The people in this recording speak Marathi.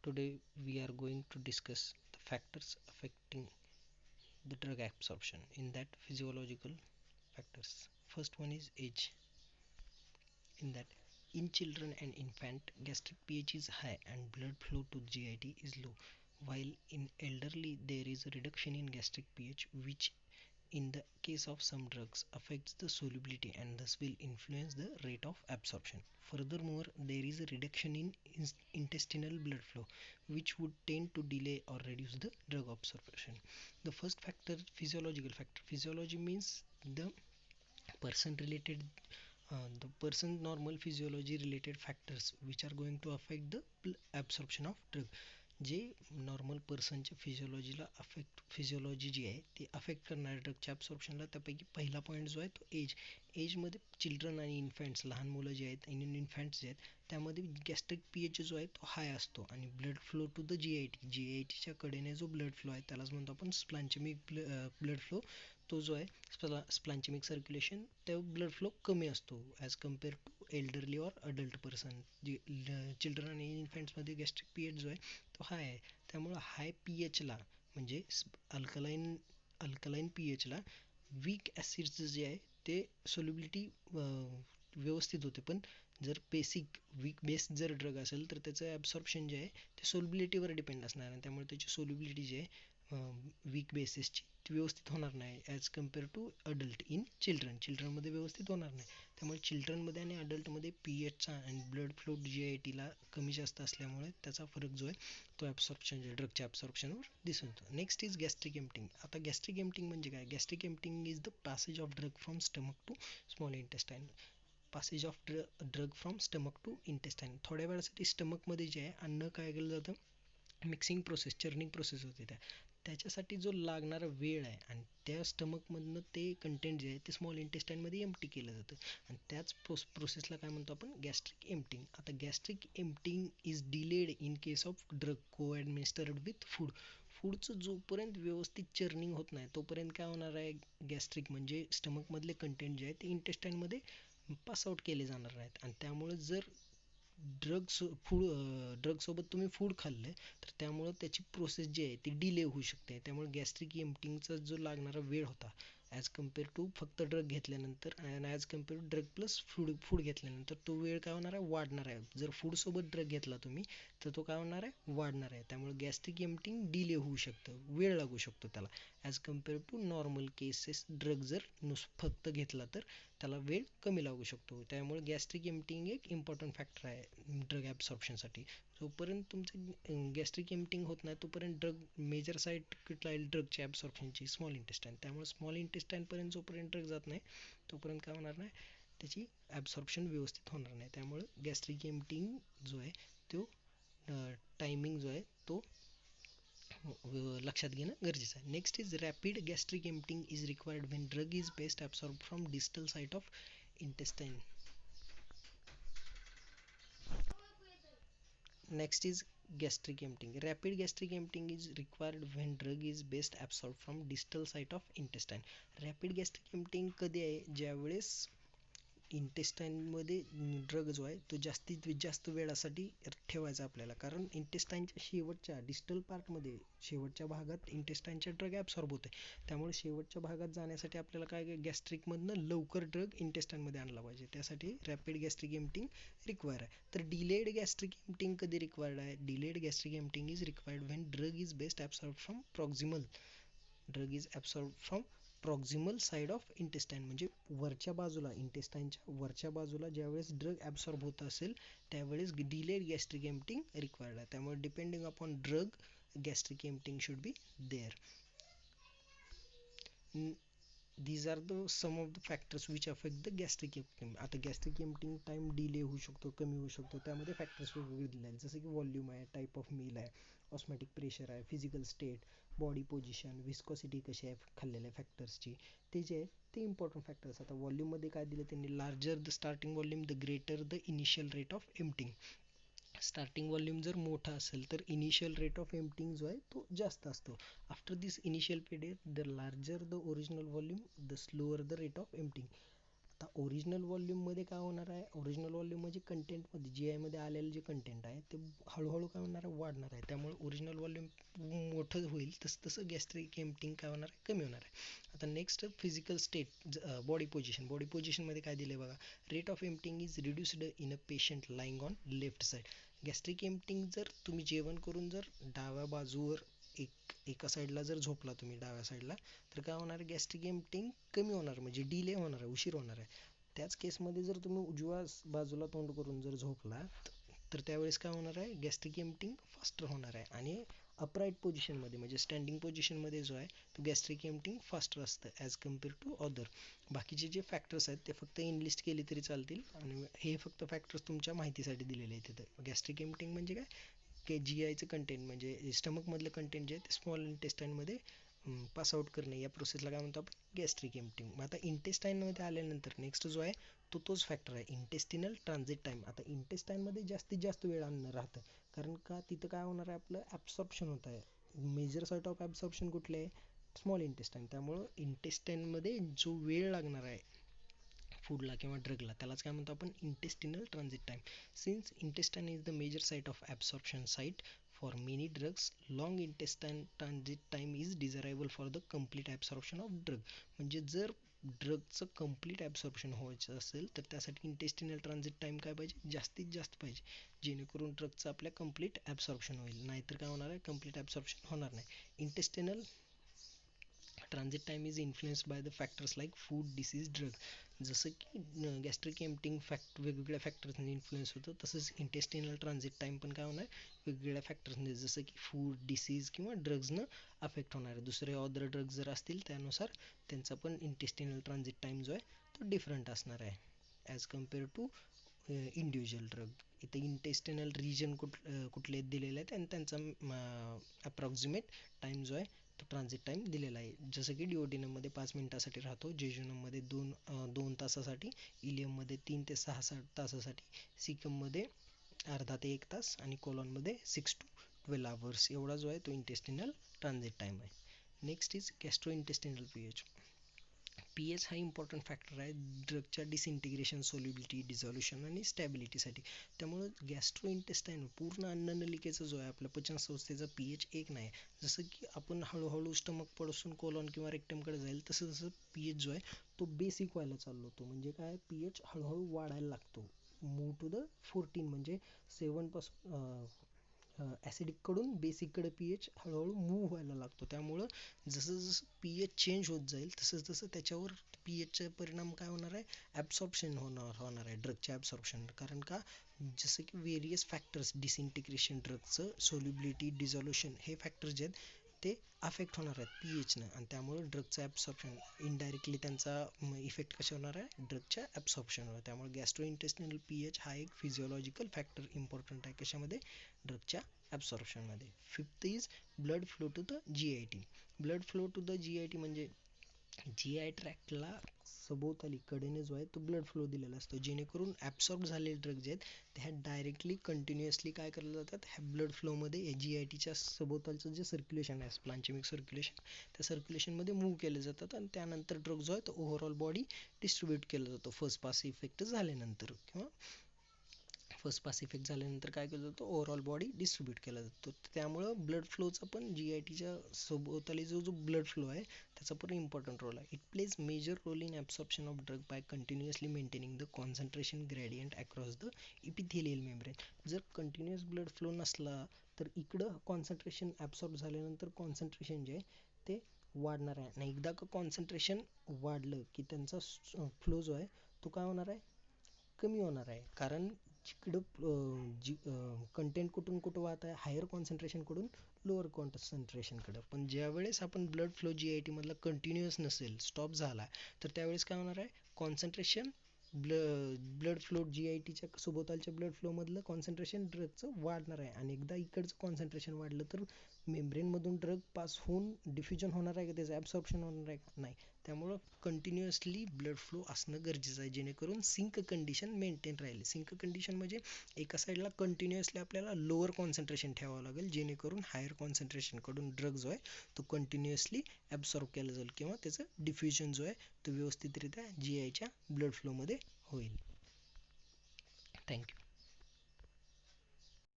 Today we are going to discuss the factors affecting the drug absorption. In that, physiological factors. First one is age. In that, in children and infant, gastric pH is high and blood flow to GIT is low, while in elderly there is a reduction in gastric pH, which in the case of some drugs affects the solubility and thus will influence the rate of absorption. Furthermore, there is a reduction in intestinal blood flow, which would tend to delay or reduce the drug absorption. The first factor, physiological factor. Physiology means person related the person normal physiology related factors which are going to affect the absorption of drug. जे नॉर्मल पर्सनच्या फिजिओलॉजीला फिजिओलॉजी जी आहे ती अफेक्ट करणाऱ्या ड्रगच्या ॲब्सॉर्प्शनला, त्यापैकी पहिला पॉईंट जो आहे तो एजमध्ये चिल्ड्रन आणि इन्फॅन्ट्स, लहान मुलं जे आहेत आणि इन्फॅन्ट्स जे आहेत त्यामध्ये गॅस्ट्रिक पीएच जो आहे तो हाय असतो आणि ब्लड फ्लो टू द जीआयटीच्या कडेने जो ब्लड फ्लो आहे त्यालाच म्हणतो आपण स्प्लांचेमिक ब्लड फ्लो. तो जो आहे स्प्लांचेमिक सर्क्युलेशन, त्या ब्लड फ्लो कमी असतो as compare to elderly or adult person. जे चिल्ड्रन आणि इन्फॅन्ट्समध्ये गॅस्ट्रिक पीएच जो आहे तो हाय आहे. त्यामुळं हाय पी एचला म्हणजे अल्कलाईन पी एचला वीक ॲसिड्स जे आहे ते सोल्युबिलिटी व्यवस्थित होते. पण जर वीक बेस जर ड्रग असेल तर त्याचं ॲब्सॉर्प्शन जे आहे ते सोल्युबिलिटीवर डिपेंड असणार आहे. त्यामुळे त्याची सोल्युबिलिटी जी आहे वीक बेसिसची ती व्यवस्थित होणार नाही as compare to adult. In चिल्ड्रनमध्ये व्यवस्थित होणार नाही. त्यामुळे चिल्ड्रनमध्ये आणि अडल्टमध्ये पी एचचा आणि ब्लड फ्लो जीआयटीला कमी जास्त असल्यामुळे त्याचा फरक जो आहे तो ॲब्सॉर्प्शन ड्रगच्या ॲब्सॉर्प्शनवर दिसून येतो. Next is gastric emptying. आता गॅस्ट्रिक एम्प्टिंग म्हणजे काय? Gastric emptying is the passage of drug from stomach to small intestine. Passage of drug from stomach to intestine. थोड्या वेळासाठी स्टमकमध्ये जे आहे अन्न काय केलं जातं, मिक्सिंग प्रोसेस, चर्निंग प्रोसेस होते त्याच्यासाठी जो लागणारा वेळ आहे आणि त्या स्टमकमधनं ते कंटेंट जे आहे ते स्मॉल इंटेस्टाईनमध्ये एम्प्टी केलं जातं आणि त्याच प्रोसेसला काय म्हणतो आपण, गॅस्ट्रिक एम्प्टिंग. आता gastric emptying is delayed in case of drug को ॲडमिनिस्टर्ड विथ फूडचं जोपर्यंत व्यवस्थित चर्निंग होत नाही तोपर्यंत काय होणार आहे, गॅस्ट्रिक म्हणजे स्टमकमधले कंटेंट जे आहे ते इंटेस्टाईनमध्ये पास आउट केले जाणार आहेत. आणि त्यामुळे जर ड्रगसोबत तुम्ही फूड खाल्लं तर त्यामुळं त्याची प्रोसेस जी आहे ती डिले होऊ शकते. त्यामुळे गॅस्ट्रिक एम्प्टिंगचा जो लागणारा वेळ होता ॲज कम्पेअर टू फक्त ड्रग घेतल्यानंतर आणि as compare to drug plus food घेतल्यानंतर तो वेळ काय होणार आहे, वाढणार आहे. जर फूडसोबत ड्रग घेतला तुम्ही तर तो काय होणार आहे, वाढणार आहे. त्यामुळे गॅस्ट्रिक एम्प्टिंग डिले होऊ शकतं, वेळ लागू शकतो त्याला as compare to normal cases. Drug जर फक्त घेतला तर त्याला वेळ कमी लागू शकतो. त्यामुळे गॅस्ट्रिक एम्प्टिंग एक इम्पॉर्टंट फॅक्टर आहे ड्रग ॲब्सॉर्प्शनसाठी. जोपर्यंत तुमचं गॅस्ट्रिक एम्प्टिंग होत नाही तोपर्यंत ड्रग मेजर साईट कुठला आहे ड्रगच्या ॲब्सॉर्प्शनची, स्मॉल इंटेस्टाईन. त्यामुळे स्मॉल इंटेस्टाईनपर्यंत जोपर्यंत ड्रग जात नाही तोपर्यंत काय होणार नाही, त्याची ॲब्सॉर्प्शन व्यवस्थित होणार नाही. त्यामुळे गॅस्ट्रिक एम्प्टिंग जो आहे तो टायमिंग जो आहे तो लक्षात घेणं गरजेचं आहे. Next is rapid gastric emptying is required when drug is best absorb from distal site of intestine. Next is gastric emptying. Rapid gastric emptying is required when drug is best absorbed from distal site of intestine. Rapid gastric emptying कधी आहे, ज्यावेळेस इंटेस्टाईनमध्ये ड्रग जो आहे तो जास्तीत जास्त वेळासाठी ठेवायचा आपल्याला. कारण इंटेस्टाईनच्या शेवटच्या डिस्टल पार्टमध्ये शेवटच्या भागात इंटेस्टाईनच्या ड्रग ॲब्सॉर्ब होते. त्यामुळे शेवटच्या भागात जाण्यासाठी आपल्याला काय गॅस्ट्रिकमधनं लवकर ड्रग इंटेस्टाईनमध्ये आणला पाहिजे. त्यासाठी रॅपिड गॅस्ट्रिक एम्प्टिंग रिक्वायर आहे. तर डिलेड गॅस्ट्रिक एम्प्टिंग कधी रिक्वायर्ड आहे? Delayed gastric emptying is required when drug is best absorb from proximal side of intestine. म्हणजे वरच्या बाजूला, इंटेस्टाईनच्या वरच्या बाजूला ज्यावेळेस ड्रग ॲब्सॉर्ब होत असेल त्यावेळेस डिलेड गॅस्ट्रिक एम्प्टिंग रिक्वायर्ड आहे. त्यामुळे depending upon drug gastric emptying should be there. these are the some of the factors which affect the gastric emptying. आता गॅस्ट्रिक एम्प्टिंग टाइम डिले होऊ शकतो, कमी होऊ शकतो. त्यामध्ये फॅक्टर्स वेगवेगळे दिले आहेत, जसं की व्हॉल्यूम आहे, टाईप ऑफ मील आहे, ऑस्मॅटिक प्रेशर आहे, physical state, body position, viscosity कशी आहे खाल्लेल्या फॅक्टर्सची, ते जे आहे ते इम्पॉर्टंट फॅक्टर्स. आता व्हॉल्यूममध्ये काय दिलं त्यांनी, larger the starting volume the greater the initial rate of emptying. Starting volume जर मोठा असेल तर इनिशियल रेट ऑफ एम्प्टिंग जो आहे तो जास्त असतो. After this initial period the larger the original volume the slower the rate of emptying. आता ओरिजिनल व्हॉल्यूममध्ये काय होणार आहे, ओरिजिनल व्हॉल्यूम म्हणजे कंटेंटमध्ये जी आयमध्ये आलेलं जे कंटेंट आहे ते हळूहळू काय होणार आहे, वाढणार आहे. त्यामुळे ओरिजिनल व्हॉल्यूम मोठं होईल तसं तसं गॅस्ट्रिक एम्पटिंग काय होणार आहे, कमी होणार आहे. आता next physical state, body position. Body पोझिशनमध्ये काय दिलं आहे बघा, rate of emptying is reduced in a patient lying on left side. Gastric emptying जर तुम्ही जेवण करून जर डाव्या बाजूवर एका साईडला जर झोपला तुम्ही डाव्या साईडला, तर काय होणार आहे, गॅस्ट्रिक एम्पटिंग कमी होणार, म्हणजे डिले होणार आहे, उशीर होणार आहे. त्याच केसमध्ये जर तुम्ही उजव्या बाजूला तोंड करून जर झोपला तर त्यावेळेस काय होणार आहे, गॅस्ट्रिक एम्पटिंग फास्टर होणार आहे. आणि अपराईट पोझिशनमध्ये म्हणजे स्टँडिंग पोझिशनमध्ये जो आहे तो गॅस्ट्रिक एम्पटिंग फास्टर असतं ॲज कम्पेअर टू अदर. बाकीचे जे फॅक्टर्स आहेत ते फक्त इनलिस्ट केले तरी चालतील, आणि हे फक्त फॅक्टर्स तुमच्या माहितीसाठी दिलेले आहेत तिथं. गॅस्ट्रिक एम्पटिंग म्हणजे काय, की जी आयचं कंटेंट म्हणजे स्टमकमधलं कंटेंट जे आहे ते स्मॉल इंटेस्टाईनमध्ये पास आउट करणे, या प्रोसेसला काय म्हणतो आपण, गॅस्ट्रिक एम्पटिंग. मग आता इंटेस्टाईनमध्ये आल्यानंतर नेक्स्ट जो आहे तोच फॅक्टर आहे इंटेस्टिनल ट्रान्झिट टाईम. आता इंटेस्टाईनमध्ये जास्तीत जास्त वेळ आणणं राहतं, कारण का तिथं काय होणार आहे, आपलं ॲब्सॉर्प्शन होत आहे. मेजर साईट ऑफ ॲब्सॉर्प्शन कुठले आहे, स्मॉल इंटेस्टाईन. त्यामुळं इंटेस्टाईनमध्ये जो वेळ लागणार आहे फूडला किंवा ड्रगला, त्यालाच काय म्हणतो आपण, intestinal transit time. Since intestine is the major site of absorption site for many drugs, long intestine transit time is desirable for the complete absorption of drug. म्हणजे जर ड्रगचं कम्प्लीट ॲब्सॉर्प्शन व्हायचं असेल तर त्यासाठी इंटेस्टिनल ट्रान्झिट टाईम काय पाहिजे, जास्तीत जास्त पाहिजे, जेणेकरून ड्रगचं आपल्या कम्प्लीट ॲब्सॉर्प्शन होईल. नाहीतर काय होणार आहे, कम्प्लीट ॲब्सॉर्प्शन होणार नाही. Intestinal transit time is influenced by the factors like food, disease, drug. जसं की गॅस्ट्रिक एम्पटिंग वेगवेगळ्या फॅक्टर्सने इन्फ्लुएन्स होतं, तसंच इंटेस्टिनल ट्रान्झिट टाईम पण काय होणार, वेगवेगळ्या फॅक्टर्सने, जसं की फूड, डिसीज किंवा ड्रग्जनं अफेक्ट होणार आहे. दुसरे अदर ड्रग्ज जर असतील त्यानुसार त्यांचा पण इंटेस्टिनल ट्रान्झिट टाईम जो आहे तो डिफरंट असणार आहे as compare to individual drug. इथे इंटेस्टिनल रिजन कुठले दिलेले आहेत आणि त्यांचा अप्रॉक्सिमेट टाईम जो आहे तो ट्रान्झिट टाईम दिलेला आहे. जसं की डिओडिनममध्ये 5 मिनिटासाठी राहतो, जेजुनममध्ये 2 तासासाठी, इलियममध्ये 3 ते 6 तासासाठी, सिकममध्ये अर्धा ते 1 तास, आणि कोलॉनमध्ये 6 to 12 hours एवढा जो आहे तो इंटेस्टिनल ट्रान्झिट टाईम आहे. Next is gastro intestinal pH. PH हा इम्पॉर्टंट फॅक्टर आहे ड्रगच्या डिसइंटिग्रेशन, सोल्युबिलिटी, डिझॉल्युशन आणि स्टॅबिलिटीसाठी. त्यामुळं गॅस्ट्रो इंटेस्टाईन पूर्ण अन्ननलिकेचा जो आहे आपल्या पचनसंस्थेचा पीएच एक नाही. जसं की आपण हळूहळू स्टमक पासून कोलॉन किंवा रेक्टमकडे जाईल तसं तसं पीएच जो आहे तो बेसिक व्हायला चाललो होतो. म्हणजे काय, पीएच हळूहळू वाढायला लागतो. मूव टू द 14 म्हणजे 7 पासून ॲसिडिककडून बेसिककडे पीएच हळूहळू मूव्ह व्हायला लागतो. त्यामुळं जसं जसं पीएच चेंज होत जाईल तसं तसं त्याच्यावर पीएचचा परिणाम काय होणार आहे, ॲब्सॉर्प्शन होणार आहे, ड्रगचे ॲब्सॉर्प्शन. कारण का, जसं की वेरियस फॅक्टर्स, डिसइंटिग्रेशन, ड्रगचं सोल्युबिलिटी, डिझॉल्युशन, हे फॅक्टर्स जे आहेत ते अफेक्ट होणार आहेत पीएचनं, आणि त्यामुळे ड्रगचं ॲब्सॉर्प्शन इनडायरेक्टली त्यांचा इफेक्ट कशा होणार आहे, ड्रगच्या ॲब्सॉर्प्शनवर. त्यामुळे गॅस्ट्रो इंटेस्टिनल पीएच हा एक फिजिओलॉजिकल फॅक्टर इम्पॉर्टंट आहे कशामध्ये, ड्रगच्या ॲब्सॉर्प्शनमध्ये. Fifth is blood flow to the GIT. Blood flow to the GIT म्हणजे GI ट्रॅक्टला सभोवताली कडेने जो आहे तो ब्लड फ्लो दिलेला असतो, जेणेकरून ॲब्सॉर्ब झालेले ड्रग जे आहेत ते ह्या डायरेक्टली कंटिन्युअसली काय केलं जातात, ह्या ब्लड फ्लोमध्ये GITच्या सभोवतालचं जे सर्क्युलेशन आहे, स्प्लान्चेमिक सर्क्युलेशन, त्या सर्क्युलेशनमध्ये मूव्ह केले जातात, आणि त्यानंतर ड्रग जो आहे तो ओव्हरऑल बॉडी डिस्ट्रीब्यूट केला जातो. फर्स्ट पास इफेक्ट झाल्यानंतर किंवा फर्स्ट पास इफेक्ट झाल्यानंतर काय केलं जातं, ओव्हरऑल बॉडी डिस्ट्रीब्यूट केला जातो. त्यामुळं ब्लड फ्लोचा पण GITच्या सभोवताली जो ब्लड फ्लो आहे त्याचा पण इम्पॉर्टंट रोल आहे. It plays major role in absorption of drug by continuously maintaining the concentration gradient across the epithelial membrane. जर कंटिन्युअस ब्लड फ्लो नसला तर इकडं कॉन्सन्ट्रेशन ॲब्सॉर्ब झाल्यानंतर कॉन्सन्ट्रेशन जे आहे ते वाढणार आहे, आणि एकदा का कॉन्सन्ट्रेशन वाढलं की त्यांचा फ्लो जो आहे तो काय होणार आहे, कमी होणार आहे. कारण जिकडं कंटेंट कुठून कुठं वाहत आहे, हायर कॉन्सन्ट्रेशनकडून लोअर कॉन्सन्ट्रेशनकडं. पण ज्यावेळेस आपण ब्लड फ्लो GIT मधला कंटिन्युअस नसेल, स्टॉप झाला, तर त्यावेळेस काय होणार आहे, कॉन्सन्ट्रेशन ब्लड फ्लो GITच्या सभोवतालच्या ब्लड फ्लोमधलं कॉन्सन्ट्रेशन ड्रगचं वाढणार आहे, आणि एकदा इकडचं कॉन्सन्ट्रेशन वाढलं तर मेम्ब्रेनमधून ड्रग पास होऊन डिफ्युजन होणार आहे का, त्याचं ॲब्सॉर्प्शन होणार आहे का, नाही. त्यामुळं कंटिन्युअसली ब्लड फ्लो असणं गरजेचं आहे, जेणेकरून सिंक कंडिशन मेंटेन राहील. सिंक कंडिशन म्हणजे एका साईडला कंटिन्युअसली आपल्याला लोअर कॉन्सन्ट्रेशन ठेवावं लागेल, जेणेकरून हायर कॉन्सन्ट्रेशनकडून ड्रग जो आहे तो कंटिन्युअसली ॲब्सॉर्ब केला जाईल किंवा त्याचं डिफ्युजन जो आहे तो व्यवस्थितरित्या GIच्या ब्लड फ्लोमध्ये होईल. थँक्यू.